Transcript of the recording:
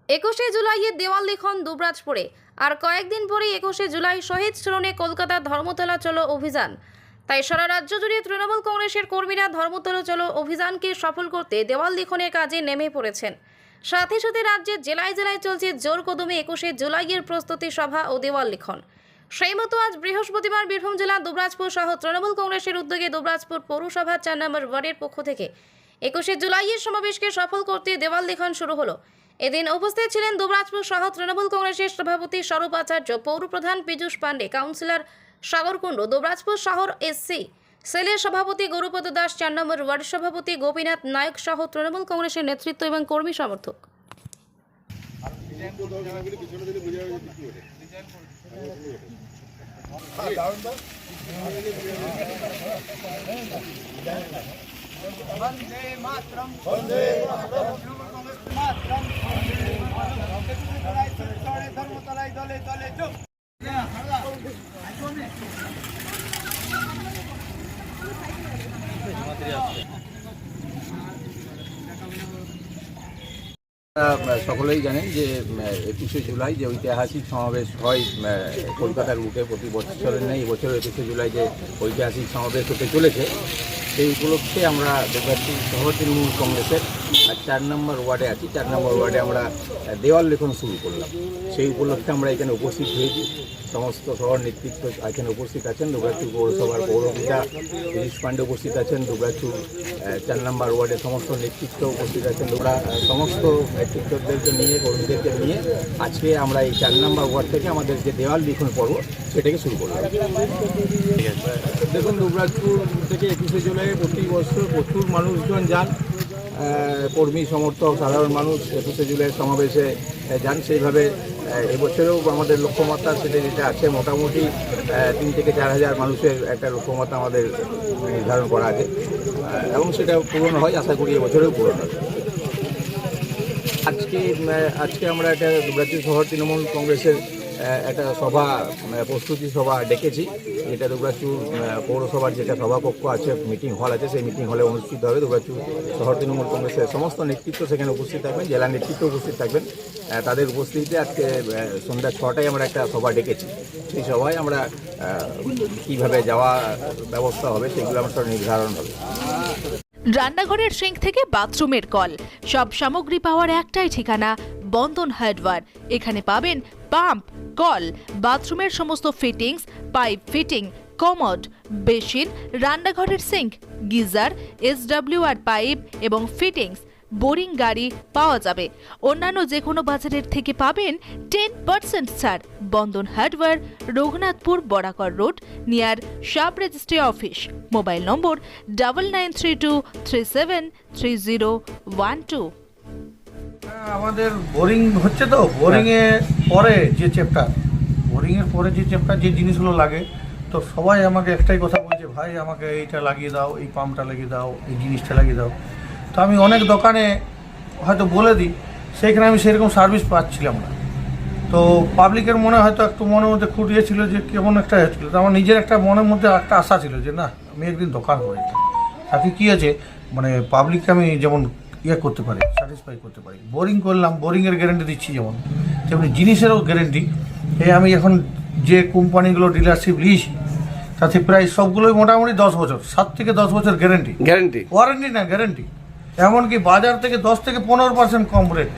21শে জুলাইয়ের দেওয়াল লিখন দুবরাজপুরে। আর কয়েকদিন পরেই 21শে জুলাই শহীদ স্মরণে কলকাতার ধর্মতলা চলো অভিযান। তাই সারা রাজ্য জুড়ে তৃণমূল কংগ্রেসের কর্মীরা ধর্মতলা চলো অভিযানকে সফল করতে দেওয়াল লিখনের কাজে নেমে পড়েছেন। সাথে সাথে রাজ্যের জেলায় জেলায় চলছে জোর কদমে 21শে জুলাইয়ের প্রস্তুতি সভা ও দেওয়াল লিখন। সেই মতো আজ বৃহস্পতিবার বীরভূম জেলা দুবরাজপুর সহ তৃণমূল কংগ্রেসের উদ্যোগে দুবরাজপুর পৌরসভা 4 নম্বর ওয়ার্ডের পক্ষ থেকে 21শে জুলাইয়ের সমাবেশকে সফল করতে দেওয়াল লিখন শুরু হলো। এদিন উপস্থিত ছিলেন দুবরাজপুর সহ তৃণমূল কংগ্রেসের সভাপতি স্বরূপ আচার্য, পৌরপ্রধান পীযূষ পাণ্ডে, কাউন্সিলর সাগর কুণ্ডু, দুবরাজপুর শহর এসসি সেলের সভাপতি গৌরপদ দাস, 4 নম্বর ওয়ার্ড সভাপতি গোপীনাথ নায়ক সহ তৃণমূল কংগ্রেসের নেতৃত্ব এবং কর্মী সমর্থক। वंदे मातरम वंदे मातरम मातरम धर्मतलाय दले दले जो সকলেই জানেন যে 21শে জুলাই যে ঐতিহাসিক সমাবেশ হয় কলকাতার বুকে প্রতি বছরের নেই, এবছর 21শে জুলাই যে ঐতিহাসিক সমাবেশ হতে চলেছে, সেই উপলক্ষে আমরা দুবরাজপুর শহর তৃণমূল কংগ্রেসের 4 নম্বর ওয়ার্ডে আছি। 4 নম্বর ওয়ার্ডে আমরা দেওয়াল লিখন শুরু করলাম। সেই উপলক্ষে আমরা এখানে উপস্থিত হয়েছি। সমস্ত শহর নেতৃত্ব এখানে উপস্থিত আছেন। দুবরাজপুর পৌরসভার পৌরপিতা পীযূষ পাণ্ডে উপস্থিত আছেন। দুবরাজপুর 4 নম্বর ওয়ার্ডের সমস্ত নেতৃত্ব উপস্থিত আছেন। আমরা সমস্ত নেতৃত্বদেরকে নিয়ে, কর্মীদেরকে নিয়ে আজকে আমরা এই 4 নম্বর ওয়ার্ড থেকে আমাদের যে দেওয়াল লিখন পর্ব সেটাকে শুরু করলাম। দেখুন, দুবরাজপুর থেকে 21শে জুলাই প্রতি বছর প্রচুর মানুষজন যান, কর্মী সমর্থক সাধারণ মানুষ 21শে জুলাইয়ের সমাবেশে যান। সেইভাবে এবছরেও আমাদের লক্ষ্যমাত্রা সেটা যেটা আছে, মোটামুটি 3 থেকে 4 হাজার মানুষের একটা লক্ষ্যমাত্রা আমাদের নির্ধারণ করা আছে এবং সেটা পূরণ হয়। আশা করি এবছরেও পূরণ হবে। আজকে আমরা একটা দুবরাজপুর শহর তৃণমূল কংগ্রেসের একটা সভা, প্রস্তুতি সভা ডেকেছি। এটা দুবরাজপুর পৌরসভার যেটা সভাকক্ষ আছে, মিটিং হল আছে, সেই মিটিং হলে অনুষ্ঠিত হবে। দুবরাজপুর শহর তৃণমূল কংগ্রেসের সমস্ত নেতৃত্ব সেখানে উপস্থিত থাকবেন, জেলা নেতৃত্ব উপস্থিত থাকবেন। তাদের উপস্থিতিতে আজকে সন্ধ্যা 6টায় আমরা একটা সভা ডেকেছি। সেই সভায় আমরা কীভাবে যাওয়া ব্যবস্থা হবে সেগুলো আমার সব নির্ধারণ হবে। রান্নাঘরের সিঙ্ক থেকে বাথরুমের কল, সব সামগ্রী পাওয়ার একটাই ঠিকানা, বন্ধন হার্ডওয়্যার। এখানে পাবেন পাম্প, কল, বাথরুমের সমস্ত fittings, pipe fitting, commode, basin, রান্নাঘরের সিঙ্ক, গিজার, SWR পাইপ এবং ফিটিংস, বোরিং গাড়ি পাওয়া যাবে। অন্যান্য যে কোনো বাজারের থেকে পাবেন 10% ছাড়। Bandhan hardware, Raghunathpur Barakar road, near sub registry office. Mobile number 9932373012। আমাদের বোরিং হচ্ছে, তো বোরিংয়ের পরে যে চ্যাপ্টার যে জিনিসগুলো লাগে, তো সবাই আমাকে একটাই কথা বলছে, ভাই আমাকে এইটা লাগিয়ে দাও, এই পাম্পটা লাগিয়ে দাও, এই জিনিসটা লাগিয়ে দাও। তো আমি অনেক দোকানে হয়তো বলে দিই, সেইখানে আমি সেরকম সার্ভিস পাচ্ছিলাম না। তো পাবলিকের মনে হয়তো একটু মনের মধ্যে খুঁটিয়েছিল যে কেমন একটা হচ্ছিলো। তো আমার নিজের একটা মনের মধ্যে একটা আশা ছিল যে না, আমি একদিন দোকান করে তাকে কী আছে, মানে পাবলিককে আমি যেমন করতে পারি, স্যাটিসফাই করতে পারি। বোরিং করলাম, বোরিংয়ের গ্যারেন্টি দিচ্ছি, তেমনি জিনিসেরও গ্যারেন্টি। আমি এখন যে কোম্পানিগুলো ডিলারশিপ নিয়েছি তাতে প্রায় সবগুলোই মোটামুটি 10 বছর, 7 থেকে 10 বছর গ্যারেন্টি, ওয়ারেন্টি না গ্যারেন্টি। এমনকি বাজার থেকে 10 থেকে 15% কম রেট।